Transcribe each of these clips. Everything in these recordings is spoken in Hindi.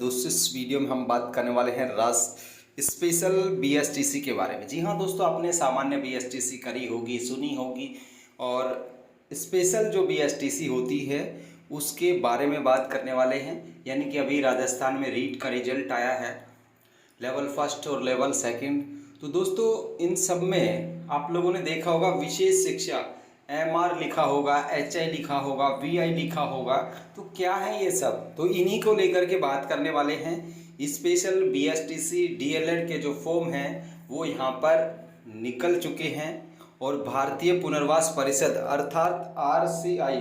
दोस्तों, इस वीडियो में हम बात करने वाले हैं रास स्पेशल बीएसटीसी के बारे में। जी हाँ दोस्तों, आपने सामान्य बीएसटीसी करी होगी, सुनी होगी, और स्पेशल जो बीएसटीसी होती है उसके बारे में बात करने वाले हैं। यानी कि अभी राजस्थान में रीट का रिजल्ट आया है, लेवल फर्स्ट और लेवल सेकंड। तो दोस्तों, इन सब में आप लोगों ने देखा होगा विशेष शिक्षा MR लिखा होगा, HI लिखा होगा, VI लिखा होगा। तो क्या है ये सब? तो इन्हीं को लेकर के बात करने वाले हैं। स्पेशल बीएसटीसी DLED के जो फॉर्म हैं वो यहाँ पर निकल चुके हैं, और भारतीय पुनर्वास परिषद अर्थात RCI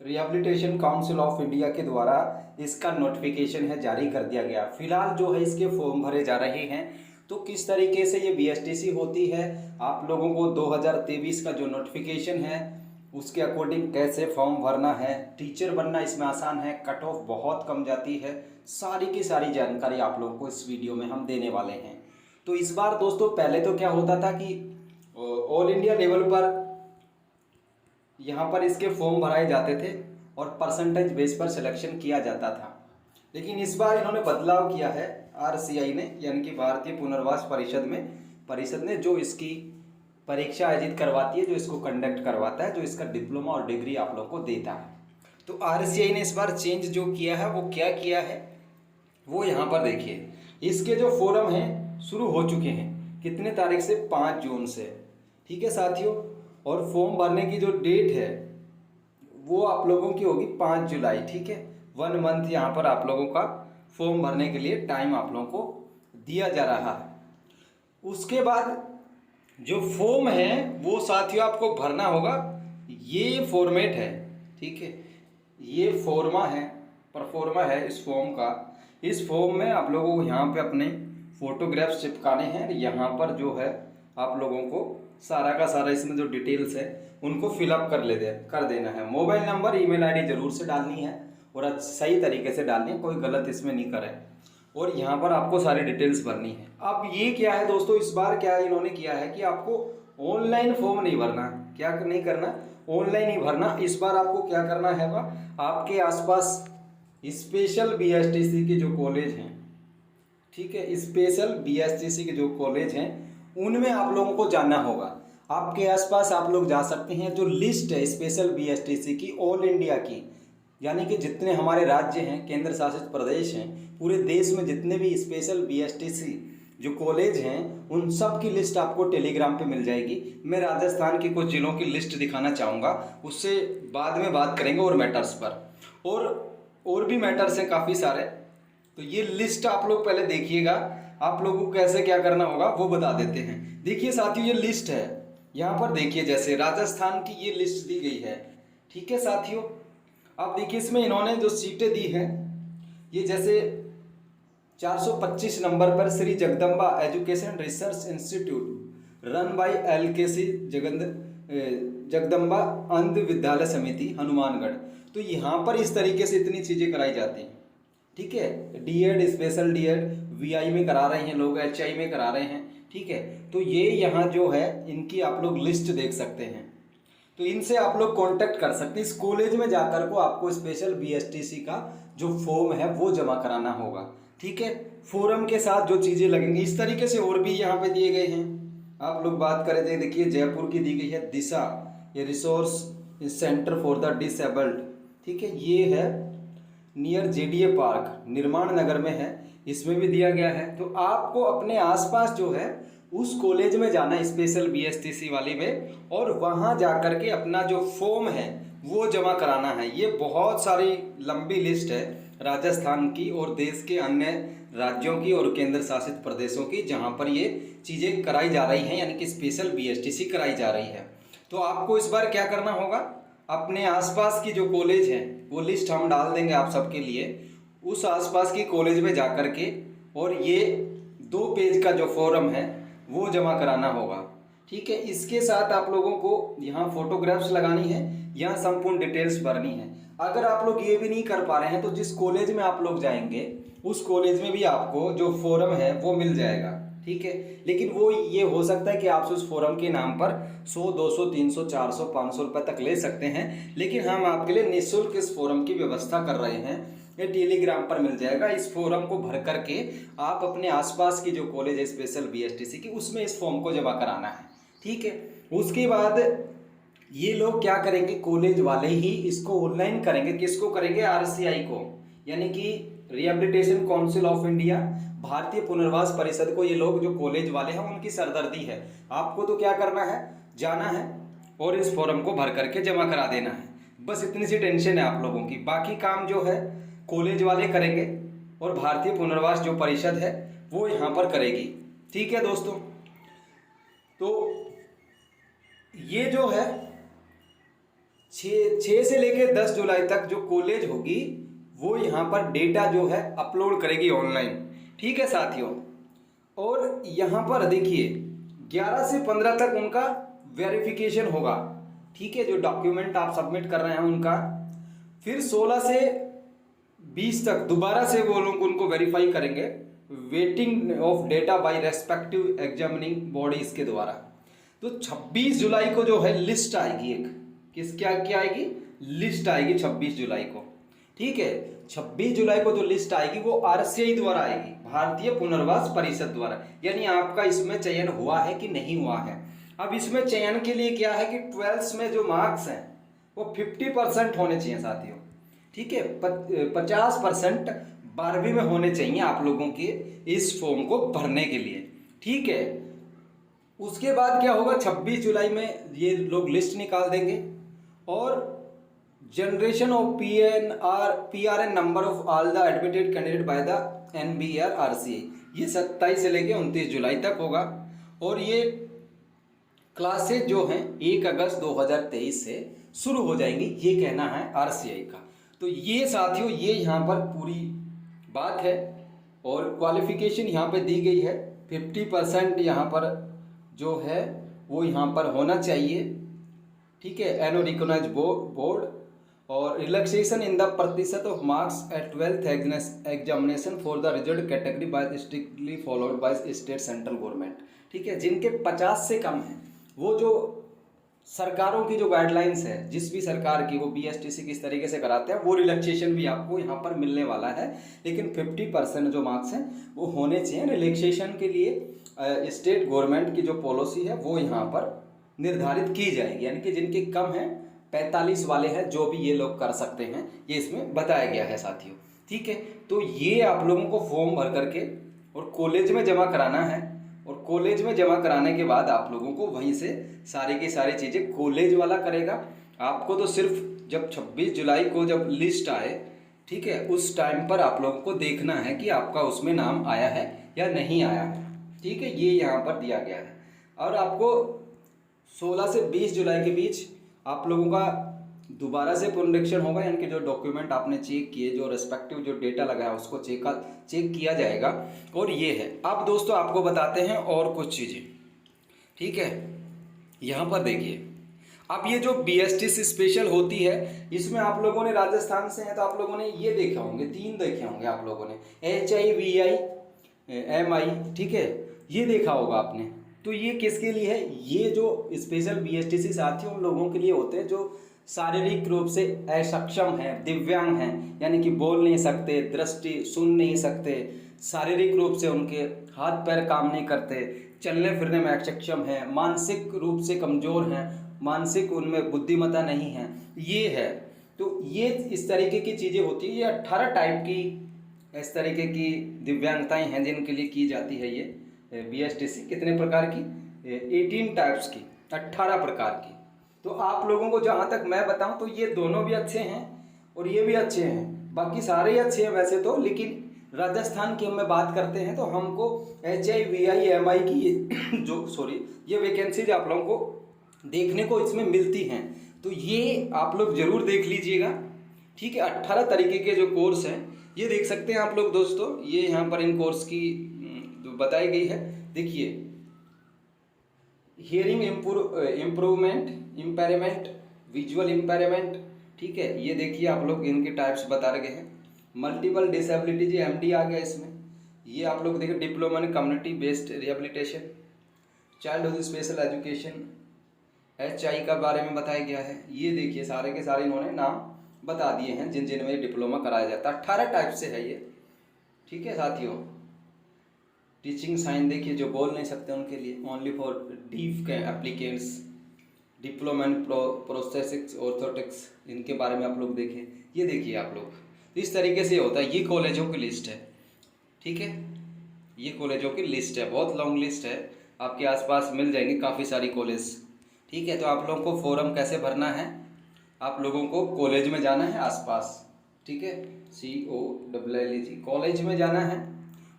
rehabilitation council of India के द्वारा इसका नोटिफिकेशन है जारी कर दिया गया। फिलहाल जो है इसके फॉर्म भरे जा रहे हैं। तो किस तरीके से ये बीएसटीसी होती है, आप लोगों को 2023 का जो नोटिफिकेशन है उसके अकॉर्डिंग कैसे फॉर्म भरना है, टीचर बनना इसमें आसान है, कट ऑफ बहुत कम जाती है, सारी की सारी जानकारी आप लोगों को इस वीडियो में हम देने वाले हैं। तो इस बार दोस्तों, पहले तो क्या होता था कि ऑल इंडिया लेवल पर यहाँ पर इसके फॉर्म भराए जाते थे और परसेंटेज बेस पर सिलेक्शन किया जाता था। लेकिन इस बार इन्होंने बदलाव किया है RCI ने, यानी कि भारतीय पुनर्वास परिषद ने जो इसकी परीक्षा आयोजित करवाती है, जो इसको कंडक्ट करवाता है, जो इसका डिप्लोमा और डिग्री आप लोगों को देता है। तो RCI ने इस बार चेंज जो किया है वो क्या किया है वो यहाँ पर देखिए। इसके जो फोरम हैं शुरू हो चुके हैं, कितने तारीख से? 5 जून से। ठीक है साथियों, और फॉर्म भरने की जो डेट है वो आप लोगों की होगी 5 जुलाई। ठीक है, 1 मंथ यहाँ पर आप लोगों का फॉर्म भरने के लिए टाइम आप लोगों को दिया जा रहा है। उसके बाद जो फॉर्म है वो साथियों आपको भरना होगा। ये फॉर्मेट है, ठीक है, ये परफॉर्मा है इस फॉर्म का। इस फॉर्म में आप लोगों को यहाँ पे अपने फोटोग्राफ्स चिपकाने हैं। यहाँ पर जो है आप लोगों को सारा का सारा इसमें जो डिटेल्स है उनको फिलअप कर देना है। मोबाइल नंबर, ईमेल आईडी जरूर से डालनी है और सही तरीके से डालनी है, कोई गलत इसमें नहीं करें। और यहाँ पर आपको सारी डिटेल्स भरनी है। अब ये क्या है दोस्तों, इस बार क्या इन्होंने किया है कि आपको ऑनलाइन फॉर्म नहीं भरना। क्या नहीं करना? ऑनलाइन ही भरना। इस बार आपको क्या करना है, आपके आसपास स्पेशल बीएसटीसी के जो कॉलेज हैं, ठीक है, स्पेशल बीएसटीसी के जो कॉलेज हैं उनमें आप लोगों को जाना होगा। आपके आसपास आप लोग जा सकते हैं। जो लिस्ट है स्पेशल बीएसटीसी की ऑल इंडिया की, यानी कि जितने हमारे राज्य हैं, केंद्र शासित प्रदेश हैं, पूरे देश में जितने भी स्पेशल बीएसटीसी जो कॉलेज हैं उन सब की लिस्ट आपको टेलीग्राम पे मिल जाएगी। मैं राजस्थान के कुछ जिलों की लिस्ट दिखाना चाहूँगा, उससे बाद में बात करेंगे और मैटर्स पर। और भी मैटर्स हैं काफ़ी सारे। तो ये लिस्ट आप लोग पहले देखिएगा। आप लोगों को कैसे क्या करना होगा वो बता देते हैं। देखिए साथियों, ये लिस्ट है, यहाँ पर देखिए, जैसे राजस्थान की ये लिस्ट दी गई है। ठीक है साथियों, अब देखिए इसमें इन्होंने जो सीटें दी हैं, ये जैसे 425 नंबर पर Shri Jagdamba education research institute run by LKC Jagdamba अंध विद्यालय समिति हनुमानगढ़। तो यहाँ पर इस तरीके से इतनी चीज़ें कराई जाती हैं। ठीक है, DED, स्पेशल DED VI में करा रहे हैं लोग, HI में करा रहे हैं। ठीक है, तो ये यहाँ जो है इनकी आप लोग लिस्ट देख सकते हैं। तो इनसे आप लोग कांटेक्ट कर सकते हैं। इस कॉलेज में जाकर को आपको स्पेशल बीएसटीसी का जो फॉर्म है वो जमा कराना होगा। ठीक है, फॉर्म के साथ जो चीज़ें लगेंगी इस तरीके से और भी यहाँ पे दिए गए हैं। आप लोग बात करें तो देखिए जयपुर की दी गई है दिशा, ये resource centre for the disabled. ठीक है, ये है नियर JDA पार्क, निर्माण नगर में है, इसमें भी दिया गया है। तो आपको अपने आसपास जो है उस कॉलेज में जाना है, स्पेशल बीएसटीसी वाली में, और वहाँ जा कर के अपना जो फॉर्म है वो जमा कराना है। ये बहुत सारी लंबी लिस्ट है राजस्थान की और देश के अन्य राज्यों की और केंद्र शासित प्रदेशों की, जहाँ पर ये चीज़ें कराई जा रही हैं, यानी कि स्पेशल बीएसटीसी कराई जा रही है। तो आपको इस बार क्या करना होगा, अपने आसपास की जो कॉलेज है वो लिस्ट हम डाल देंगे आप सबके लिए। उस आसपास की कॉलेज में जा कर के और ये 2 पेज का जो फॉर्म है वो जमा कराना होगा। ठीक है, इसके साथ आप लोगों को यहाँ फोटोग्राफ्स लगानी है, यहाँ संपूर्ण डिटेल्स भरनी है। अगर आप लोग ये भी नहीं कर पा रहे हैं तो जिस कॉलेज में आप लोग जाएंगे उस कॉलेज में भी आपको जो फॉर्म है वो मिल जाएगा। ठीक है, लेकिन वो ये हो सकता है कि आप उस फोरम के नाम पर 100, 200, 300, 400, 500 रुपये तक ले सकते हैं। लेकिन हम आपके लिए निःशुल्क इस फोरम की व्यवस्था कर रहे हैं। ये टेलीग्राम पर मिल जाएगा। इस फॉर्म को भर करके आप अपने आसपास की जो कॉलेज है स्पेशल बीएसटीसी की, उसमें इस फॉर्म को जमा कराना है। ठीक है, उसके बाद ये लोग क्या करेंगे, कॉलेज वाले ही इसको ऑनलाइन करेंगे। किसको करेंगे, आरसीआई को, यानी कि रिहेबिलिटेशन काउंसिल ऑफ इंडिया, भारतीय पुनर्वास परिषद को ये लोग जो कॉलेज वाले हैं उनकी सरदर्दी है। आपको तो क्या करना है, जाना है और इस फॉर्म को भर करके जमा करा देना है। बस इतनी सी टेंशन है आप लोगों की। बाकी काम जो है कॉलेज वाले करेंगे और भारतीय पुनर्वास जो परिषद है वो यहाँ पर करेगी। ठीक है दोस्तों, तो ये जो है 6 से लेकर 10 जुलाई तक जो कॉलेज होगी वो यहाँ पर डेटा जो है अपलोड करेगी ऑनलाइन। ठीक है साथियों, और यहाँ पर देखिए 11 से 15 तक उनका वेरिफिकेशन होगा। ठीक है, जो डॉक्यूमेंट आप सबमिट कर रहे हैं उनका। फिर 16 से 20 तक दोबारा से वो लोग उनको वेरीफाई करेंगे, waiting of data bye respective examining bodies के द्वारा। तो 26 जुलाई को जो है लिस्ट आएगी, एक किस क्या आएगी, लिस्ट आएगी 26 जुलाई को। ठीक है, 26 जुलाई को जो लिस्ट आएगी वो आरसीआई द्वारा आएगी, भारतीय पुनर्वास परिषद द्वारा। यानी आपका इसमें चयन हुआ है कि नहीं हुआ है। अब इसमें चयन के लिए क्या है कि 12th में जो मार्क्स हैं वो 50% होने चाहिए साथियों। ठीक है, 50% 12वीं में होने चाहिए आप लोगों के इस फॉर्म को भरने के लिए। ठीक है, उसके बाद क्या होगा, 26 जुलाई में ये लोग लिस्ट निकाल देंगे और generation of PRN number of all the admitted candidate by the NBR RCA, ये 27 से लेके 29 जुलाई तक होगा। और ये क्लासेज जो हैं 1 अगस्त 2023 से शुरू हो जाएंगी, ये कहना है RCI का। तो ये साथियों ये यहाँ पर पूरी बात है और क्वालिफिकेशन यहाँ पे दी गई है। 50% यहाँ पर जो है वो यहाँ पर होना चाहिए। ठीक है, एनो रिकॉग्नाइज बोर्ड और रिलैक्सेशन इन द प्रतिशत of marks at 12th examination for the result category by strictly followed by state central government. ठीक है, जिनके 50 से कम है वो जो सरकारों की जो गाइडलाइंस है, जिस भी सरकार की, वो बीएसटीसी किस तरीके से कराते हैं वो रिलैक्सेशन भी आपको यहाँ पर मिलने वाला है। लेकिन 50% जो मार्क्स हैं वो होने चाहिए। रिलैक्सेशन के लिए स्टेट गवर्नमेंट की जो पॉलिसी है वो यहाँ पर निर्धारित की जाएगी, यानी कि जिनके कम है 45 वाले हैं जो भी ये लोग कर सकते हैं, ये इसमें बताया गया है साथियों। ठीक है, तो ये आप लोगों को फॉर्म भर करके और कॉलेज में जमा कराना है और कॉलेज में जमा कराने के बाद आप लोगों को वहीं से सारी की सारी चीज़ें कॉलेज वाला करेगा। आपको तो सिर्फ जब 26 जुलाई को जब लिस्ट आए, ठीक है, उस टाइम पर आप लोगों को देखना है कि आपका उसमें नाम आया है या नहीं आया है। ठीक है, ये यहाँ पर दिया गया है। और आपको 16 से 20 जुलाई के बीच आप लोगों का दोबारा से पुनरीक्षण होगा, यानी कि जो डॉक्यूमेंट आपने चेक किए, जो रेस्पेक्टिव जो डेटा लगा है उसको चेक किया जाएगा। और ये है। अब दोस्तों आपको बताते हैं और कुछ चीज़ें। ठीक है, यहाँ पर देखिए, अब ये जो बीएसटीसी स्पेशल होती है इसमें आप लोगों ने राजस्थान से हैं तो आप लोगों ने ये देखा होंगे, 3 देखे होंगे आप लोगों ने, HIVI MI। ठीक है, ये देखा होगा आपने। तो ये किसके लिए है, ये जो स्पेशल बीएसटीसी साथी उन लोगों के लिए होते हैं जो शारीरिक रूप से अक्षम हैं, दिव्यांग हैं, यानी कि बोल नहीं सकते, दृष्टि सुन नहीं सकते, शारीरिक रूप से उनके हाथ पैर काम नहीं करते, चलने फिरने में अक्षम हैं, मानसिक रूप से कमज़ोर हैं, मानसिक उनमें बुद्धिमत्ता नहीं है, ये है। तो ये इस तरीके की चीज़ें होती है। ये 18 टाइप की इस तरीके की दिव्यांगताएं हैं जिनके लिए की जाती है ये बीएसटीसी। कितने प्रकार की, 18 टाइप्स की, 18 प्रकार की। तो आप लोगों को जहाँ तक मैं बताऊँ तो ये दोनों भी अच्छे हैं और ये भी अच्छे हैं, बाकी सारे ही अच्छे हैं वैसे तो। लेकिन राजस्थान की हम बात करते हैं तो हमको HIVI MI की ये वैकेंसीज आप लोगों को देखने को इसमें मिलती हैं। तो ये आप लोग ज़रूर देख लीजिएगा। ठीक है, 18 तरीके के जो कोर्स हैं ये देख सकते हैं आप लोग दोस्तों। ये यहाँ पर इन कोर्स की जो बताई गई है, देखिए, हियरिंग इम्पेयरमेंट, विजुअल इम्पेयरमेंट। ठीक है, ये देखिए आप लोग इनके टाइप्स बता रहे हैं। मल्टीपल डिसेबिलिटीज MD आ गया इसमें। ये आप लोग देखिए, diploma in community based rehabilitation, childhood special education, HI का बारे में बताया गया है। ये देखिए सारे के सारे इन्होंने नाम बता दिए हैं जिन जिन में डिप्लोमा कराया जाता है। 18 टाइप से है ये, ठीक है साथियों। टीचिंग साइंस देखिए, जो बोल नहीं सकते उनके लिए, ओनली फॉर डीफ के applicants, diploma in prosthetics orthotics, इनके बारे में आप लोग देखें। ये देखिए आप लोग इस तरीके से होता है। ये कॉलेजों की लिस्ट है, ठीक है, ये कॉलेजों की लिस्ट है, बहुत लॉन्ग लिस्ट है, आपके आसपास मिल जाएंगे काफ़ी सारी कॉलेज, ठीक है। तो आप लोगों को फॉर्म कैसे भरना है, आप लोगों को कॉलेज में जाना है आसपास, ठीक है, COLLEG कॉलेज में जाना है,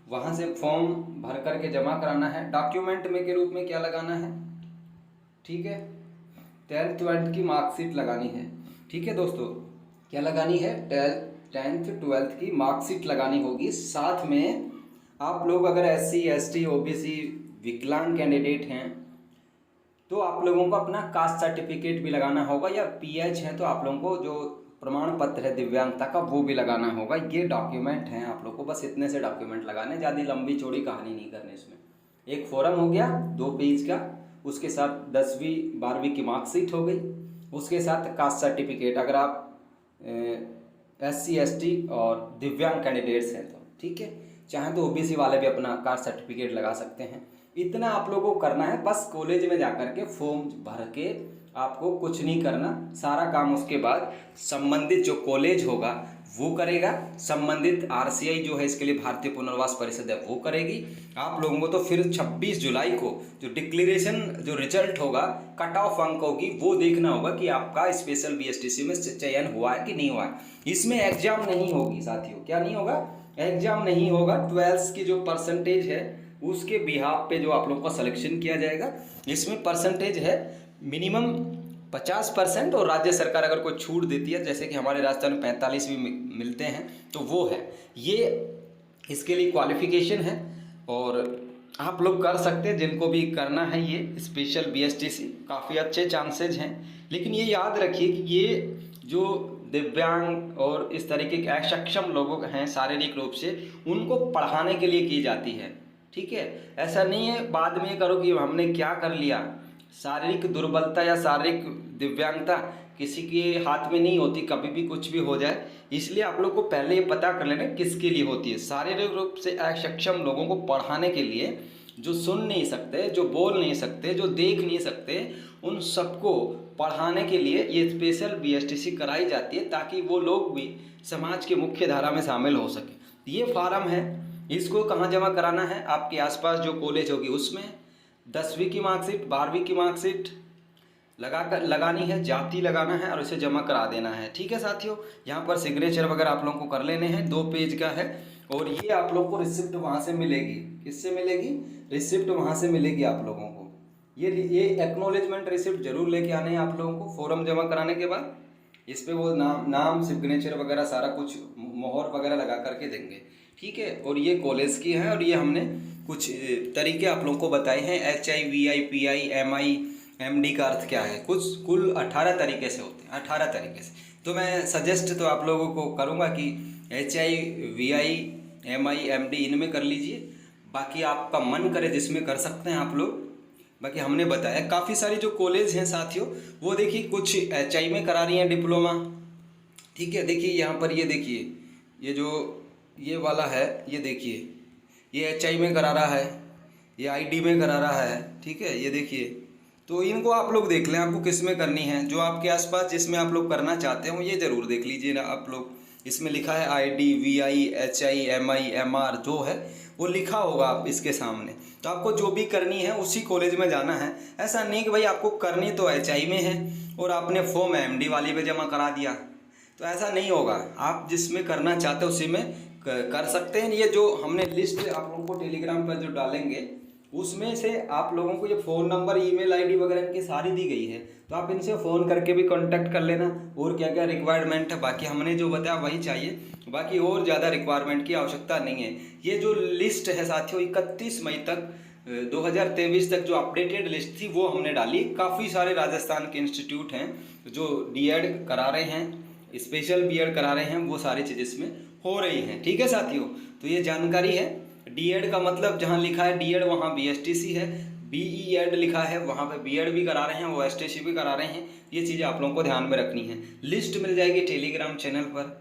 वहाँ से फॉर्म भर करके जमा कराना है। डॉक्यूमेंट में के रूप में क्या लगाना है, ठीक है, 10th 12th की मार्कशीट लगानी है, ठीक है दोस्तों। क्या लगानी है, 10th 12th की मार्कशीट लगानी होगी। साथ में आप लोग अगर SC ST OBC विकलांग कैंडिडेट हैं तो आप लोगों को अपना कास्ट सर्टिफिकेट भी लगाना होगा, या PH है तो आप लोगों को जो प्रमाण पत्र है दिव्यांगता का वो भी लगाना होगा। ये डॉक्यूमेंट हैं आप लोग को, बस इतने से डॉक्यूमेंट लगाने, ज़्यादा लंबी चौड़ी कहानी नहीं करनी इसमें। एक फॉर्म हो गया 2 पेज का, उसके साथ 10वीं 12वीं की मार्कशीट हो गई, उसके साथ कास्ट सर्टिफिकेट अगर आप SC ST और दिव्यांग कैंडिडेट्स हैं तो, ठीक है। चाहे तो OBC वाले भी अपना कास्ट सर्टिफिकेट लगा सकते हैं। इतना आप लोगों को करना है, बस कॉलेज में जाकर के फॉर्म भर के आपको कुछ नहीं करना, सारा काम उसके बाद संबंधित जो कॉलेज होगा वो करेगा, संबंधित RCI जो है इसके लिए भारतीय पुनर्वास परिषद है वो करेगी। आप लोगों को तो फिर 26 जुलाई को जो डिक्लेरेशन जो रिजल्ट होगा, कट ऑफ अंक होगी, वो देखना होगा कि आपका स्पेशल BSTC में चयन हुआ है कि नहीं हुआ है। इसमें एग्जाम नहीं होगी साथियों, क्या नहीं होगा, एग्जाम नहीं होगा। 12th की जो परसेंटेज है उसके बिहाफ पे जो आप लोगों का सिलेक्शन किया जाएगा। इसमें परसेंटेज है मिनिमम 50%, और राज्य सरकार अगर कोई छूट देती है, जैसे कि हमारे राजस्थान में 45 भी मिलते हैं, तो वो है, ये इसके लिए क्वालिफिकेशन है और आप लोग कर सकते हैं। जिनको भी करना है ये स्पेशल BSTC, काफ़ी अच्छे चांसेज हैं। लेकिन ये याद रखिए कि ये जो दिव्यांग और इस तरीके के अक्षम लोग हैं शारीरिक रूप से, उनको पढ़ाने के लिए की जाती है, ठीक है। ऐसा नहीं है बाद में करो कि हमने क्या कर लिया। शारीरिक दुर्बलता या शारीरिक दिव्यांगता किसी के हाथ में नहीं होती, कभी भी कुछ भी हो जाए। इसलिए आप लोग को पहले ये पता कर लेना किसके लिए होती है। शारीरिक रूप से अक्षम लोगों को पढ़ाने के लिए, जो सुन नहीं सकते, जो बोल नहीं सकते, जो देख नहीं सकते, उन सबको पढ़ाने के लिए ये स्पेशल BSTC कराई जाती है, ताकि वो लोग भी समाज के मुख्य धारा में शामिल हो सके। ये फार्म है, इसको कहाँ जमा कराना है, आपके आसपास जो कॉलेज होगी उसमें 10वीं की मार्कशीट 12वीं की मार्कशीट लगानी है, जाति लगाना है और इसे जमा करा देना है, ठीक है साथियों। यहाँ पर सिग्नेचर वगैरह आप लोगों को कर लेने हैं, 2 पेज का है। और ये आप लोग को रिसिप्ट वहाँ से मिलेगी, किससे मिलेगी, रिसिप्ट वहाँ से मिलेगी आप लोगों को। ये एक्नॉलेजमेंट रिसिप्ट जरूर लेके आने हैं आप लोगों को फॉर्म जमा कराने के बाद। इस पर वो नाम सिग्नेचर वगैरह सारा कुछ मोहर वगैरह लगा करके देंगे, ठीक है। और ये कॉलेज की है, और ये हमने कुछ तरीके आप लोगों को बताए हैं। HI VI PI MI MD का अर्थ क्या है, कुछ कुल 18 तरीके से होते हैं, 18 तरीके से। तो मैं सजेस्ट तो आप लोगों को करूँगा कि HI VI MI MD इनमें कर लीजिए, बाकी आपका मन करे जिसमें कर सकते हैं आप लोग। बाकी हमने बताया काफ़ी सारी जो कॉलेज हैं साथियों, वो देखिए कुछ HI में करा रही हैं डिप्लोमा, ठीक है। देखिए यहाँ पर ये देखिए, ये जो ये वाला है, ये देखिए ये HI में करा रहा है, ये ID में करा रहा है, ठीक है। ये देखिए, तो इनको आप लोग देख लें आपको किस में करनी है। जो आपके आसपास जिसमें आप लोग करना चाहते हो ये ज़रूर देख लीजिए ना आप लोग। इसमें लिखा है ID VI HI MI MR जो है वो लिखा होगा आप इसके सामने। तो आपको जो भी करनी है उसी कॉलेज में जाना है। ऐसा नहीं कि भाई आपको करनी तो HI में है और आपने फॉर्म MD वाली में जमा करा दिया, तो ऐसा नहीं होगा। आप जिसमें करना चाहते हो उसी में कर सकते हैं। ये जो हमने लिस्ट आप लोगों को टेलीग्राम पर जो डालेंगे उसमें से आप लोगों को ये फ़ोन नंबर ईमेल आईडी वगैरह इनकी सारी दी गई है, तो आप इनसे फ़ोन करके भी कांटेक्ट कर लेना। और क्या क्या रिक्वायरमेंट है बाकी हमने जो बताया वही चाहिए, बाकी और ज़्यादा रिक्वायरमेंट की आवश्यकता नहीं है। ये जो लिस्ट है साथियों 31 मई तक 2023 तक जो अपडेटेड लिस्ट थी वो हमने डाली। काफ़ी सारे राजस्थान के इंस्टीट्यूट हैं जो D.Ed करा रहे हैं, स्पेशल B.Ed करा रहे हैं, वो सारी चीज़ इसमें हो रही हैं, ठीक है साथियों। तो ये जानकारी है। D.Ed का मतलब जहाँ लिखा है D.Ed वहाँ BSTC है, BEd लिखा है, वहाँ पे BEd भी करा रहे हैं, वो STC भी करा रहे हैं। ये चीज़ें आप लोगों को ध्यान में रखनी है। लिस्ट मिल जाएगी टेलीग्राम चैनल पर।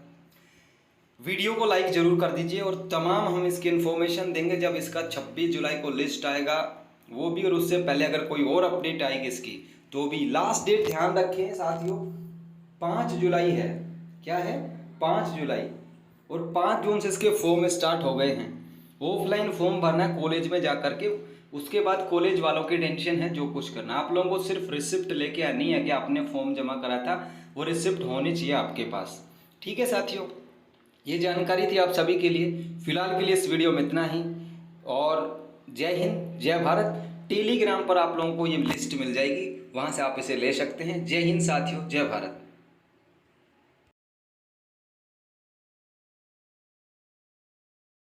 वीडियो को लाइक जरूर कर दीजिए और तमाम हम इसकी इन्फॉर्मेशन देंगे जब इसका 26 जुलाई को लिस्ट आएगा, वो भी, और उससे पहले अगर कोई और अपडेट आएगी इसकी तो भी। लास्ट डेट ध्यान रखें साथियों, 5 जुलाई है। क्या है? 5 जुलाई। और 5 जून से इसके फॉर्म स्टार्ट हो गए हैं। ऑफलाइन फॉर्म भरना है कॉलेज में जा करके, उसके बाद कॉलेज वालों की टेंशन है जो कुछ करना। आप लोगों को सिर्फ रिसिप्ट लेके आनी है कि आपने फॉर्म जमा करा था, वो रिसिप्ट होनी चाहिए आपके पास। ठीक है साथियों, ये जानकारी थी आप सभी के लिए। फिलहाल के लिए इस वीडियो में इतना ही, और जय हिंद जय भारत। टेलीग्राम पर आप लोगों को ये लिस्ट मिल जाएगी, वहाँ से आप इसे ले सकते हैं। जय हिंद साथियों, जय भारत।